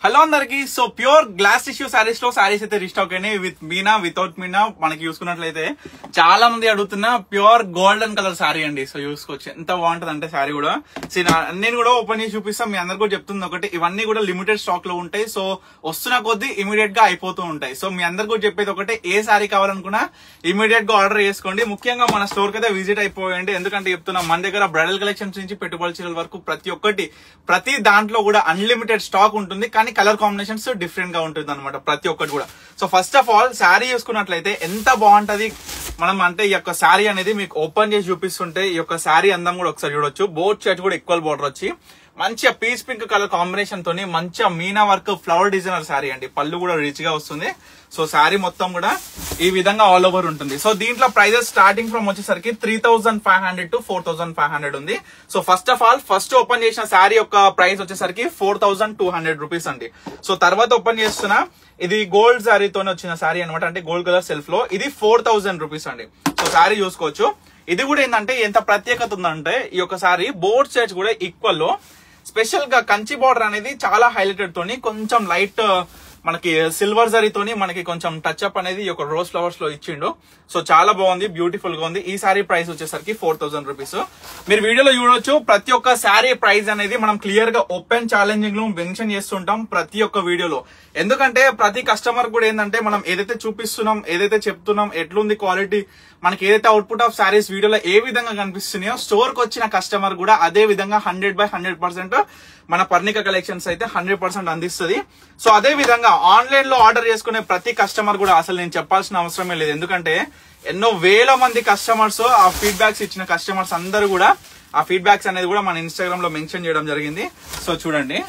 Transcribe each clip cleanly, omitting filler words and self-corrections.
Hello అందరికి. So pure glass tissue saris లో సారీస్ అయితే రీస్టాక్ అయినాయి విత్ మీనా వితౌట్ మీనా. మనకి చూసుకున్నట్లయితే చాలా మంది అడుగుతున్న ప్యూర్ గోల్డెన్ కలర్ సారీ అండి. సో చూసుకోవచ్చు ఎంత బాగుంటది అంటే సారీ కూడా. నేను కూడా ఓపెన్ చేసి చూపిస్తాం. మీ అందరు కూడా చెప్తుంది ఒకటి, ఇవన్నీ కూడా లిమిటెడ్ స్టాక్ లో ఉంటాయి. సో వస్తున్న కొద్దీ ఇమీడియట్ గా అయిపోతూ ఉంటాయి. సో మీ అందరు కూడా చెప్పేది ఒకటే, ఏ సారీ కావాలనుకున్నా ఇమీడియట్ గా ఆర్డర్ చేసుకోండి. ముఖ్యంగా మన స్టోర్ కి అయితే విజిట్ అయిపోయండి. ఎందుకంటే చెప్తున్నాం, మన దగ్గర బ్రైడల్ కలెక్షన్స్ నుంచి పెట్టుబడి చీరల వరకు ప్రతి దాంట్లో కూడా అన్లిమిటెడ్ స్టాక్ ఉంటుంది. కానీ కలర్ కాంబినేషన్స్ డిఫరెంట్ గా ఉంటుంది అనమాట ప్రతి ఒక్కటి కూడా. So first of all sari చూసుకున్నట్లయితే ఎంత బాగుంటది. మనం అంటే ఈ యొక్క శారీ అనేది మీకు ఓపెన్ చేసి చూపిస్తుంటే ఈ యొక్క శారీ అందం కూడా ఒకసారి చూడొచ్చు. బోత్ సైడ్స్ కూడా ఈక్వల్ బోర్డర్ వచ్చి మంచిగా పీచ్ పింక్ కలర్ కాంబినేషన్ తోని మంచిగా Meena work flower designer sari అండి. పళ్ళు కూడా రిచ్ గా వస్తుంది. సో శారీ మొత్తం కూడా ఈ విధంగా ఆల్ ఓవర్ ఉంటుంది. సో దీంట్లో ప్రైజెస్ స్టార్టింగ్ ఫ్రమ్ వచ్చేసరికి 3500 to 4500 ఉంది. So first of all first open చేసిన శారీ యొక్క ప్రైస్ వచ్చేసరికి 4200 రూపీస్ అండి. సో తర్వాత ఓపెన్ చేస్తున్నా, ఇది గోల్డ్ శారీతోనే వచ్చిన శారీ అనమాట. అంటే గోల్డ్ కలర్ సెల్ఫ్ లో ఇది 4000 రూపీస్ అండి. సో శారీ చూసుకోవచ్చు. ఇది కూడా ఏంటంటే ఎంత ప్రత్యేకత ఉందంటే, ఈ యొక్క శారీ బోర్డ్ సైడ్స్ కూడా ఈక్వల్ లో స్పెషల్ గా కంచి బార్డర్ అనేది చాలా హైలైటెడ్ తోని కొంచెం లైట్ మనకి సిల్వర్ జరీతోని మనకి కొంచెం టచ్ అప్ అనేది ఈ యొక్క రోజ్ ఫ్లవర్స్ లో ఇచ్చిండు. సో చాలా బాగుంది, బ్యూటిఫుల్ గా ఉంది. ఈ శారీ ప్రైస్ వచ్చేసరికి 4000 రూపీస్. మీరు వీడియోలో చూడొచ్చు, ప్రతి ఒక్క శారీ ప్రైస్ అనేది మనం క్లియర్ గా ఓపెన్ ఛాలెంజింగ్ లో మెన్షన్ చేస్తుంటాం ప్రతి ఒక్క వీడియోలో. ఎందుకంటే ప్రతి కస్టమర్ కూడా ఏంటంటే, మనం ఏదైతే చూపిస్తున్నాం, ఏదైతే చెప్తున్నాం, ఎట్లుంది క్వాలిటీ, మనకి ఏదైతే అవుట్పుట్ ఆఫ్ శారీస్ వీడియోలో ఏ విధంగా కనిపిస్తున్నాయో, స్టోర్ కి వచ్చిన కస్టమర్ కూడా అదే విధంగా 100/100% మన పర్ణిక కలెక్షన్స్ అయితే 100% అందిస్తుంది. సో అదే విధంగా ఆన్లైన్ లో ఆర్డర్ చేసుకునే ప్రతి కస్టమర్ కూడా అసలు నేను చెప్పాల్సిన అవసరమే లేదు. ఎందుకంటే ఎన్నో వేల మంది కస్టమర్స్, ఆ ఫీడ్బ్యాక్స్ ఇచ్చిన కస్టమర్స్ అందరూ కూడా ఆ ఫీడ్బ్యాక్స్ అనేది కూడా మన ఇన్స్టాగ్రామ్ లో మెన్షన్ చేయడం జరిగింది. సో చూడండి,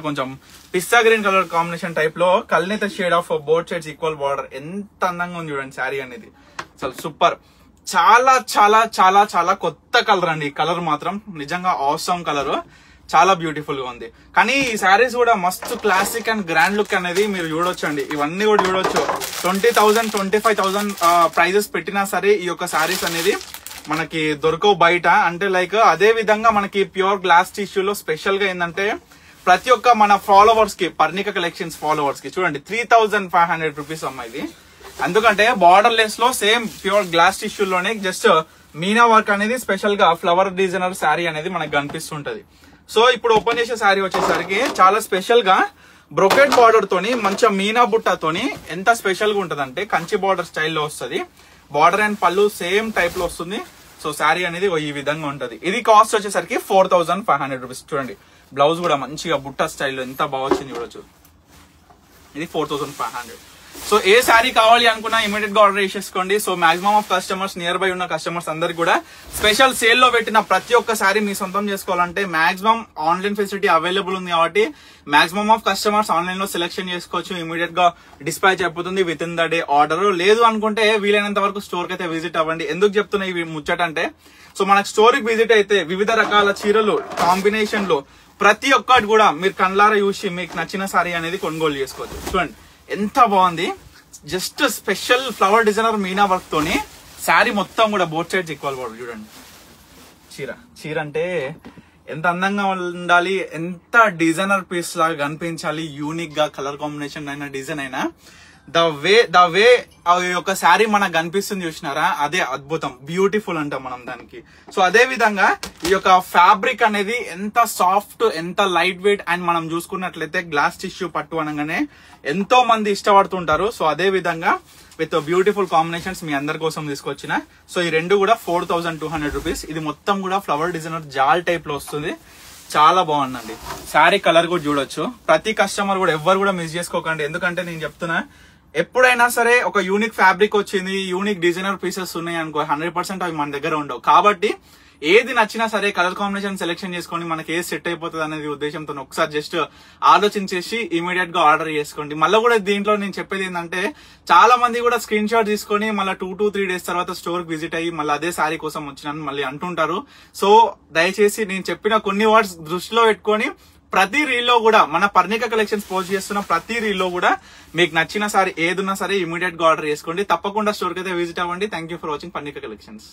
కొంచెం pista green colour combination type లో కల్నేత shade of both sides equal border. ఎంత అందంగా ఉంది చూడండి శారీ అనేది. అసలు సూపర్. చాలా చాలా చాలా చాలా కొత్త కలర్ అండి. ఈ కలర్ మాత్రం నిజంగా ఆసమ్ కలర్, చాలా బ్యూటిఫుల్ గా ఉంది. కానీ ఈ శారీస్ కూడా మస్తు క్లాసిక్ అండ్ గ్రాండ్ లుక్ అనేది మీరు చూడొచ్చు అండి. ఇవన్నీ కూడా చూడొచ్చు. 20,000 25,000 ప్రైజెస్ పెట్టినా సరే ఈ యొక్క శారీస్ అనేది మనకి దొరకవు బయట. అంటే లైక్ అదే విధంగా మనకి ప్యూర్ గ్లాస్ టిష్యూలో స్పెషల్ గా ఏంటంటే, ప్రతి ఒక్క మన ఫాలోవర్స్ కి, పర్ణిక కలెక్షన్స్ ఫాలోవర్స్ కి చూడండి 3500 రూపీస్ అమ్మ ఇది. ఎందుకంటే బార్డర్ లెస్ లో సేమ్ ప్యూర్ గ్లాస్ టిష్యూలోనే జస్ట్ మీనా వర్క్ అనేది స్పెషల్ గా ఫ్లవర్ డిజైనర్ శారీ అనేది మనకు కనిపిస్తుంటది. సో ఇప్పుడు ఓపెన్ చేసే శారీ వచ్చేసరికి చాలా స్పెషల్ గా బ్రొకెట్ బార్డర్ తోని మంచిగా మీనా బుట్టతోని ఎంత స్పెషల్ గా ఉంటది అంటే, కంచి బార్డర్ స్టైల్లో వస్తుంది. బార్డర్ అండ్ పళ్ళు సేమ్ టైప్ లో వస్తుంది. సో శారీ అనేది ఈ విధంగా ఉంటది. ఇది కాస్ట్ వచ్చేసరికి 4500 రూపీస్. చూడండి బ్లౌజ్ కూడా మంచిగా బుట్ట స్టైల్లో ఎంత బాగా వచ్చింది చూడొచ్చు. ఇది 4500. సో ఏ శారీ కావాలి అనుకున్నా ఇమీడియట్ గా ఆర్డర్ చేసేసుకోండి. So maximum of customers, near by ఉన్న కస్టమర్స్ అందరికి కూడా స్పెషల్ సేల్ లో పెట్టిన ప్రతి ఒక్క శారీ మీ సొంతం చేసుకోవాలంటే మాక్సిమం ఆన్లైన్ ఫెసిలిటీ అవైలబుల్ ఉంది. కాబట్టి మాక్సిమం ఆఫ్ కస్టమర్స్ ఆన్లైన్ లో సెలెక్షన్ చేసుకోవచ్చు. ఇమీడియట్ గా డిస్పాచ్ అయిపోతుంది with in the day order. లేదు అనుకుంటే వీలైనంత వరకు స్టోర్ కి అయితే విజిట్ అవ్వండి. ఎందుకు చెప్తున్నా ఇవి ముచ్చటంటే, సో మనకు స్టోర్ కి విజిట్ అయితే వివిధ రకాల చీరలు కాంబినేషన్ లో ప్రతి ఒక్కటి కూడా మీరు కళ్ళారా చూసి మీకు నచ్చిన శారీ అనేది కొనుగోలు చేసుకోవచ్చు. చూడండి ఎంత బాగుంది. Just special flower designer Meena work తోని శారీ మొత్తం కూడా బోత్ సైడ్స్ ఈక్వల్ బార్డర్. చూడండి చీర అంటే ఎంత అందంగా ఉండాలి, ఎంత డిజైనర్ పీస్ లాగా కనిపించాలి, యూనిక్ గా కలర్ కాంబినేషన్ అయినా డిజైన్ అయినా ద వే ఒక శారీ మనకు కనిపిస్తుంది చూసినారా, అదే అద్భుతం, బ్యూటిఫుల్ అంటాం మనం దానికి. సో అదే విధంగా ఈ యొక్క ఫ్యాబ్రిక్ అనేది ఎంత సాఫ్ట్, ఎంత లైట్ వెయిట్. అండ్ మనం చూసుకున్నట్లయితే గ్లాస్ టిష్యూ పట్టు అనగానే ఎంతో మంది ఇష్టపడుతుంటారు. సో అదే విధంగా విత్ బ్యూటిఫుల్ కాంబినేషన్స్ మీ అందరి కోసం తీసుకొచ్చిన. సో ఈ రెండు కూడా 4200 రూపీస్. ఇది మొత్తం కూడా ఫ్లవర్ డిజైనర్ జాల్ టైప్ లో వస్తుంది. చాలా బాగుందండి. శారీ కలర్ కూడా చూడొచ్చు. ప్రతి కస్టమర్ కూడా ఎవ్వరు కూడా మిస్ చేసుకోకండి. ఎందుకంటే నేను చెప్తున్నా, ఎప్పుడైనా సరే ఒక యూనిక్ ఫ్యాబ్రిక్ వచ్చింది, యూనిక్ డిజైనర్ పీసెస్ ఉన్నాయి అనుకో, 100% అవి మన దగ్గర ఉండవు. కాబట్టి ఏది నచ్చినా సరే కలర్ కాంబినేషన్ సెలెక్షన్ చేసుకొని మనకి ఏది సెట్ అయిపోతుంది అనేది ఉద్దేశంతో ఒకసారి జస్ట్ ఆలోచించేసి ఇమీడియట్ గా ఆర్డర్ చేసుకోండి. మళ్ళీ కూడా దీంట్లో నేను చెప్పేది ఏంటంటే, చాలా మంది కూడా స్క్రీన్ షాట్ తీసుకొని మళ్ళీ 2 to 3 డేస్ తర్వాత స్టోర్ కి విజిట్ అయ్యి మళ్ళీ అదే శారీ కోసం వచ్చినాను మళ్ళీ అంటుంటారు. సో దయచేసి నేను చెప్పిన కొన్ని వర్డ్స్ దృష్టిలో పెట్టుకొని ప్రతి రీల్ లో కూడా, మన పర్ణిక కలెక్షన్స్ పోస్ట్ చేస్తున్న ప్రతి రీల్ లో కూడా మీకు నచ్చిన సారీ ఏదున్నా సరే ఇమీడియట్ గా ఆర్డర్ చేసుకోండి. తప్పకుండా స్టోర్ కి అయితే విజిట్ అవ్వండి. Thank you for watching Parnika collections.